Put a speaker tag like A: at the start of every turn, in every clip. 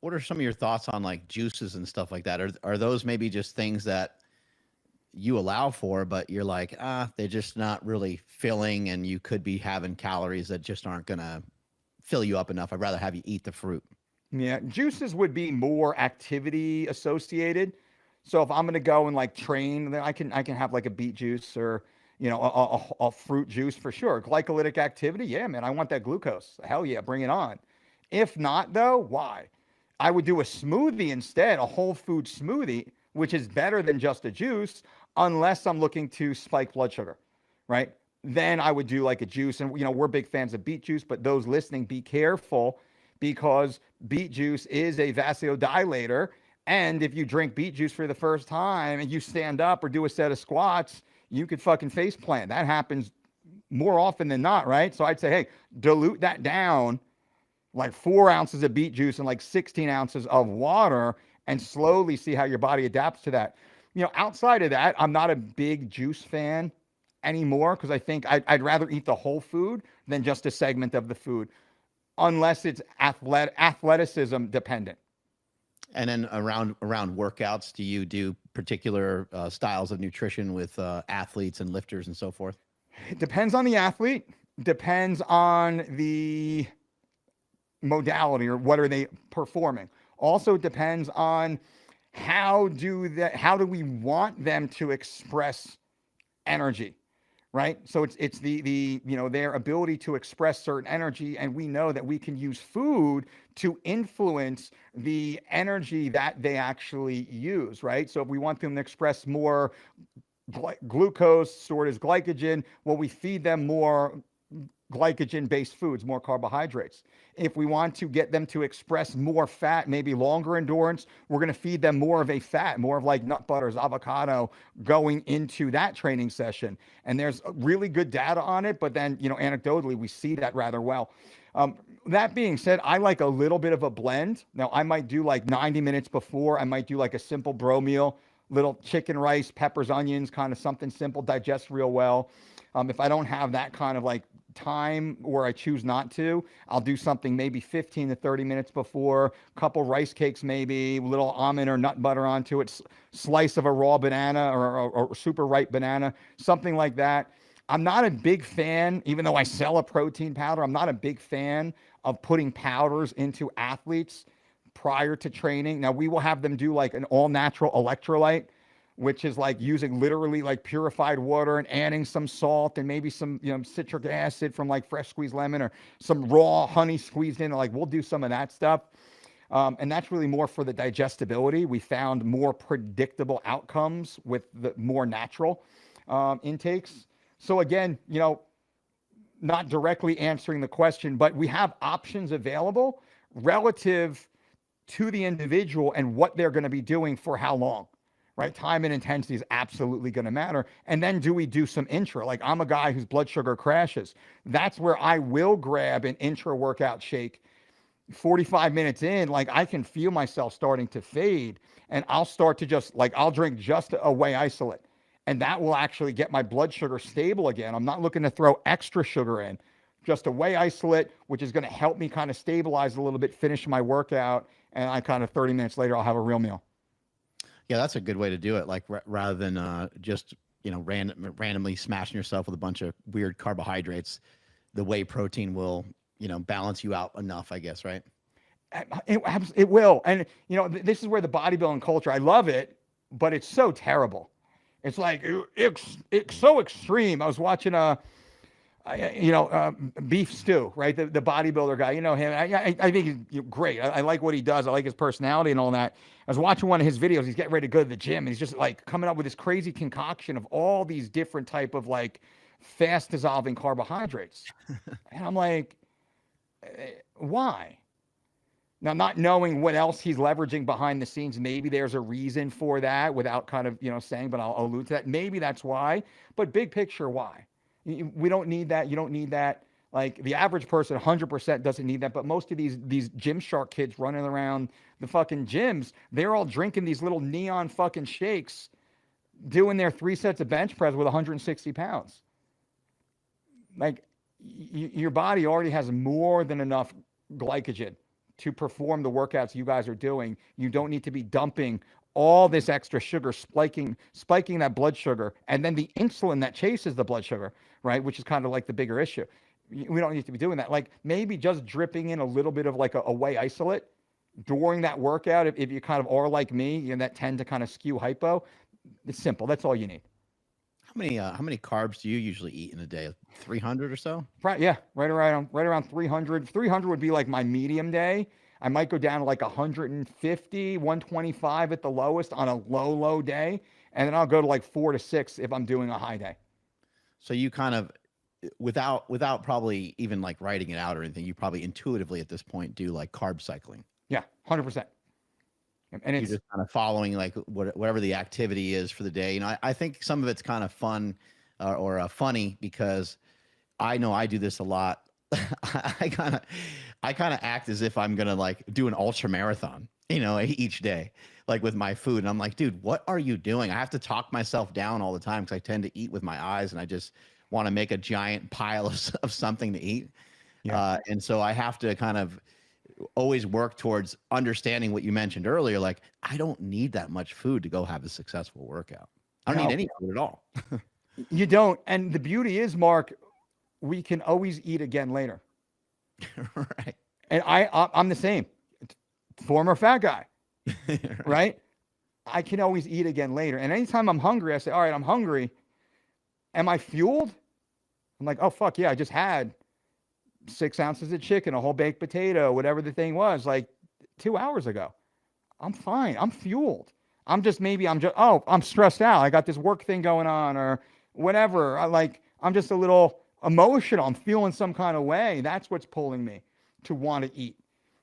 A: what are some of your thoughts on like juices and stuff like that? Are those maybe just things that you allow for, but you're like, they're just not really filling, and you could be having calories that just aren't gonna fill you up enough. I'd rather have you eat the fruit.
B: Yeah, juices would be more activity associated. So if I'm gonna go and like train, then I can have like a beet juice or a fruit juice for sure. Glycolytic activity, yeah, man, I want that glucose. Hell yeah, bring it on. If not though, why? I would do a smoothie instead, a whole food smoothie, which is better than just a juice, unless I'm looking to spike blood sugar, right? Then I would do like a juice. And, we're big fans of beet juice, but those listening, be careful because beet juice is a vasodilator. And if you drink beet juice for the first time and you stand up or do a set of squats, you could fucking face plant. That happens more often than not, right? So I'd say, hey, dilute that down like 4 ounces of beet juice and like 16 ounces of water and slowly see how your body adapts to that. Outside of that, I'm not a big juice fan anymore because I think I'd rather eat the whole food than just a segment of the food, unless it's athleticism dependent.
A: And then around workouts, do you do particular styles of nutrition with athletes and lifters and so forth?
B: It depends on the athlete, depends on the modality or what are they performing. Also depends on how do we want them to express energy, right? So it's the their ability to express certain energy, and we know that we can use food to influence the energy that they actually use, right? So if we want them to express more glucose stored as glycogen, well, we feed them more glycogen based foods, more carbohydrates. If we want to get them to express more fat, maybe longer endurance, we're going to feed them more of a fat, more of like nut butters, avocado going into that training session. And there's really good data on it, but then, anecdotally, we see that rather well. That being said, I like a little bit of a blend. Now, I might do like 90 minutes before, I might do like a simple bro meal, little chicken, rice, peppers, onions, kind of something simple, digests real well. If I don't have that kind of like time or I choose not to, I'll do something maybe 15 to 30 minutes before, a couple rice cakes, maybe a little almond or nut butter onto it, slice of a raw banana or super ripe banana, something like that. I'm not a big fan, even though I sell a protein powder, I'm not a big fan of putting powders into athletes prior to training. Now, we will have them do like an all natural electrolyte, which is like using literally like purified water and adding some salt and maybe some citric acid from like fresh squeezed lemon or some raw honey squeezed in. Like we'll do some of that stuff. And that's really more for the digestibility. We found more predictable outcomes with the more natural intakes. So again, not directly answering the question, but we have options available relative to the individual and what they're going to be doing for how long. Right? Time and intensity is absolutely going to matter. And then do we do some intra? Like I'm a guy whose blood sugar crashes. That's where I will grab an intra-workout shake 45 minutes in. Like I can feel myself starting to fade and I'll start to just like, I'll drink just a whey isolate. And that will actually get my blood sugar stable again. I'm not looking to throw extra sugar in, just a whey isolate, which is going to help me kind of stabilize a little bit, finish my workout. And I kind of 30 minutes later, I'll have a real meal.
A: Yeah, that's a good way to do it. Like rather than just randomly smashing yourself with a bunch of weird carbohydrates, the whey protein will balance you out enough, I guess, right?
B: It will, and this is where the bodybuilding culture. I love it, but it's so terrible. It's like it's so extreme. I was watching Beef Stew, right? The bodybuilder guy, him. I think he's great. I like what he does. I like his personality and all that. I was watching one of his videos. He's getting ready to go to the gym, and he's just like coming up with this crazy concoction of all these different type of like fast dissolving carbohydrates. And I'm like, why? Now, not knowing what else he's leveraging behind the scenes, maybe there's a reason for that without kind of saying, but I'll allude to that. Maybe that's why. But big picture, why? We don't need that. You don't need that. Like the average person, 100% doesn't need that. But most of these Gymshark kids running around the fucking gyms, they're all drinking these little neon fucking shakes, doing their 3 sets of bench press with 160 pounds. Like your body already has more than enough glycogen to perform the workouts you guys are doing. You don't need to be dumping all this extra sugar, spiking that blood sugar, and then the insulin that chases the blood sugar, right? Which is kind of like the bigger issue. We don't need to be doing that. Like maybe just dripping in a little bit of like a whey isolate during that workout. If you kind of are like me, that tend to kind of skew hypo, it's simple. That's all you need.
A: How many carbs do you usually eat in a day? 300 or so?
B: Right. Yeah. Right around 300. 300 would be like my medium day. I might go down to like 150, 125 at the lowest on a low day. And then I'll go to like 4 to 6 if I'm doing a high day.
A: So you kind of, without probably even like writing it out or anything, you probably intuitively at this point do like carb cycling.
B: Yeah, 100%. And it's
A: you're just kind of following like whatever the activity is for the day. I think some of it's kind of fun or funny because I know I do this a lot. I kind of act as if I'm gonna like do an ultra marathon, each day, like with my food. And I'm like, dude, what are you doing? I have to talk myself down all the time because I tend to eat with my eyes and I just want to make a giant pile of something to eat.
B: Yeah.
A: And so I have to kind of always work towards understanding what you mentioned earlier. Like, I don't need that much food to go have a successful workout. I don't need any food at all.
B: You don't. And the beauty is, Mark, we can always eat again later.
A: Right.
B: And I'm the same. Former fat guy. Right? I can always eat again later. And anytime I'm hungry, I say, all right, I'm hungry. Am I fueled? I'm like, oh, fuck yeah, I just had 6 ounces of chicken, a whole baked potato, whatever the thing was, like 2 hours ago. I'm fine. I'm fueled. I'm stressed out. I got this work thing going on or whatever. I'm just a little emotional. I'm feeling some kind of way. That's what's pulling me to want to eat,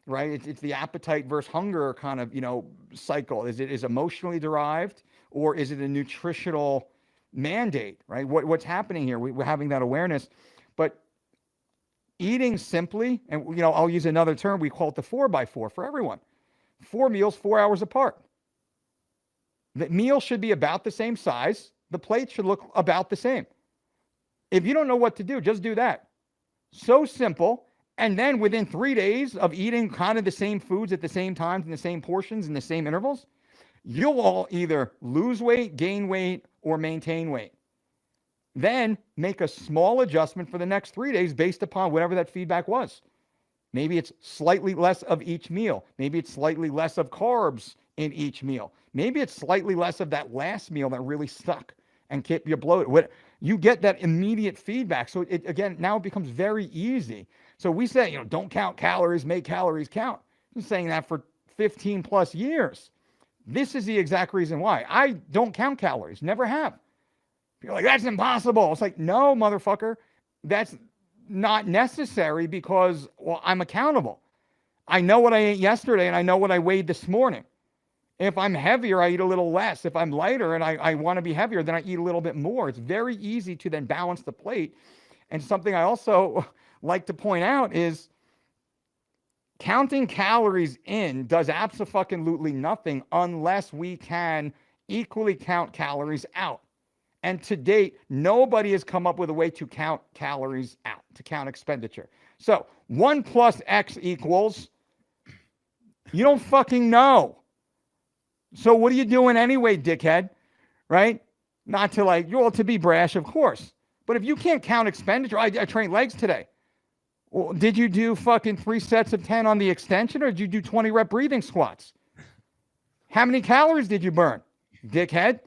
B: right? It's the appetite versus hunger kind of, cycle. Is it emotionally derived or is it a nutritional mandate, right? What's happening here? We're having that awareness, but eating simply, and I'll use another term, we call it the 4x4 for everyone. 4 meals, 4 hours apart. The meal should be about the same size. The plate should look about the same. If you don't know what to do, just do that. So simple. And then within 3 days of eating kind of the same foods at the same times in the same portions in the same intervals, you'll all either lose weight, gain weight, or maintain weight. Then make a small adjustment for the next 3 days based upon whatever that feedback was. Maybe it's slightly less of each meal. Maybe it's slightly less of carbs in each meal. Maybe it's slightly less of that last meal that really stuck and kept you bloated. You get that immediate feedback. So now it becomes very easy. So we say, don't count calories, make calories count. I'm saying that for 15 plus years. This is the exact reason why. I don't count calories, never have. You're like, that's impossible. It's like, no, motherfucker, that's not necessary because, I'm accountable. I know what I ate yesterday and I know what I weighed this morning. If I'm heavier, I eat a little less. If I'm lighter and I want to be heavier, then I eat a little bit more. It's very easy to then balance the plate. And something I also like to point out is counting calories in does absolutely nothing unless we can equally count calories out. And to date, nobody has come up with a way to count calories out, to count expenditure. So 1 plus X equals, you don't fucking know. So what are you doing anyway, dickhead? Right? Not to to be brash, of course. But if you can't count expenditure, I trained legs today. Well, did you do fucking 3 sets of 10 on the extension or did you do 20 rep breathing squats? How many calories did you burn, dickhead?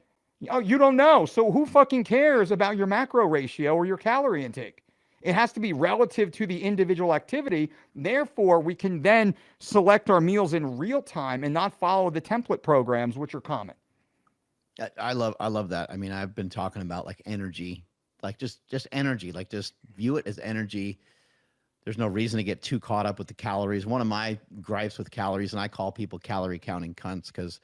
B: Oh, you don't know. So who fucking cares about your macro ratio or your calorie intake? It has to be relative to the individual activity. Therefore, we can then select our meals in real time and not follow the template programs, which are common.
A: I love that. I mean, I've been talking about like energy, like just energy, like just view it as energy. There's no reason to get too caught up with the calories. One of my gripes with calories, and I call people calorie counting cunts because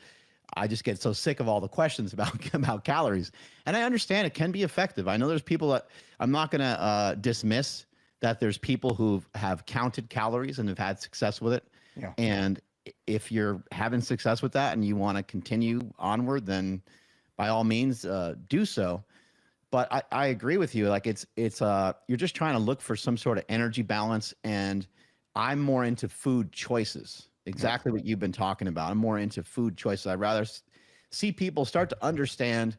A: I just get so sick of all the questions about calories. And I understand it can be effective. I know there's people that I'm not going to dismiss that there's people who have counted calories and have had success with it.
B: Yeah.
A: And if you're having success with that and you want to continue onward, then by all means do so. But I agree with you. Like it's you're just trying to look for some sort of energy balance. And I'm more into food choices. Exactly what you've been talking about. I'm more into food choices. I'd rather see people start to understand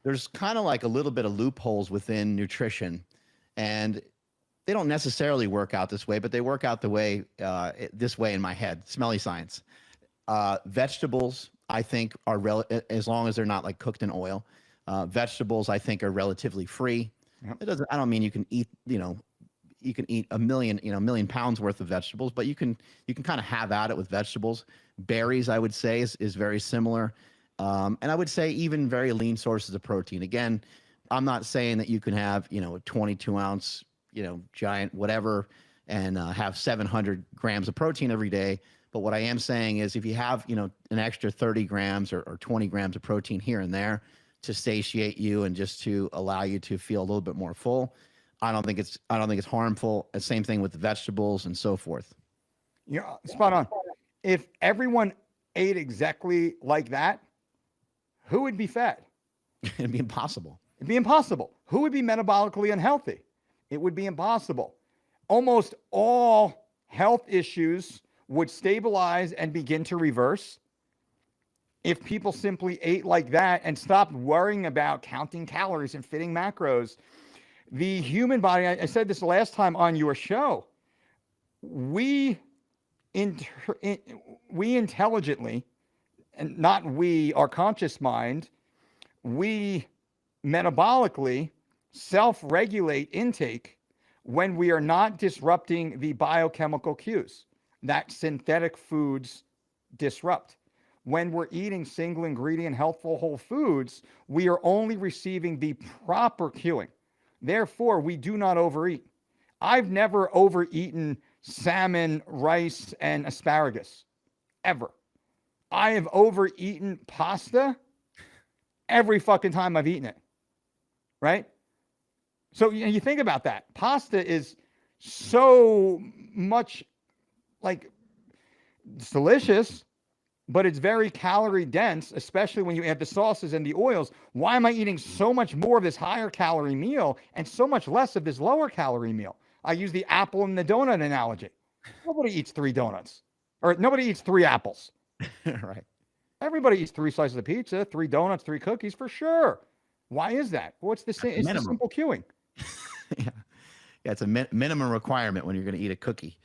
A: there's kind of like a little bit of loopholes within nutrition, and they don't necessarily work out this way, but they work out the way this way in my head. Smelly science. Vegetables, I think, as long as they're not like cooked in oil. Vegetables, I think, are relatively free.
B: Yep.
A: It doesn't. I don't mean you can eat. You can eat a million pounds worth of vegetables, but you can kind of have at it with vegetables. Berries, I would say, is very similar. And I would say even very lean sources of protein. Again, I'm not saying that you can have, a 22 ounce, giant whatever, and have 700 grams of protein every day. But what I am saying is if you have, an extra 30 grams or 20 grams of protein here and there to satiate you and just to allow you to feel a little bit more full, I don't think it's harmful. The same thing with the vegetables and so forth.
B: Yeah, spot on. If everyone ate exactly like that, who would be fed?
A: It'd be impossible.
B: It'd be impossible. Who would be metabolically unhealthy? It would be impossible. Almost all health issues would stabilize and begin to reverse if people simply ate like that and stopped worrying about counting calories and fitting macros. The human body, I said this last time on your show, we intelligently, and not we, our conscious mind, we metabolically self-regulate intake when we are not disrupting the biochemical cues that synthetic foods disrupt. When we're eating single ingredient, healthful whole foods, we are only receiving the proper cueing. Therefore, we do not overeat. I've never overeaten salmon, rice, and asparagus, ever. I have overeaten pasta every fucking time I've eaten it, right? So you think about that. Pasta is so much like, it's delicious, but it's very calorie dense, especially when you add the sauces and the oils. Why am I eating so much more of this higher calorie meal and so much less of this lower calorie meal? I use the apple and the donut analogy. Nobody eats 3 donuts, or nobody eats 3 apples.
A: Right.
B: Everybody eats 3 slices of pizza, 3 donuts, 3 cookies for sure. Why is that? Well, it's the same. It's the simple cueing.
A: Yeah. Yeah, it's a minimum requirement when you're going to eat a cookie.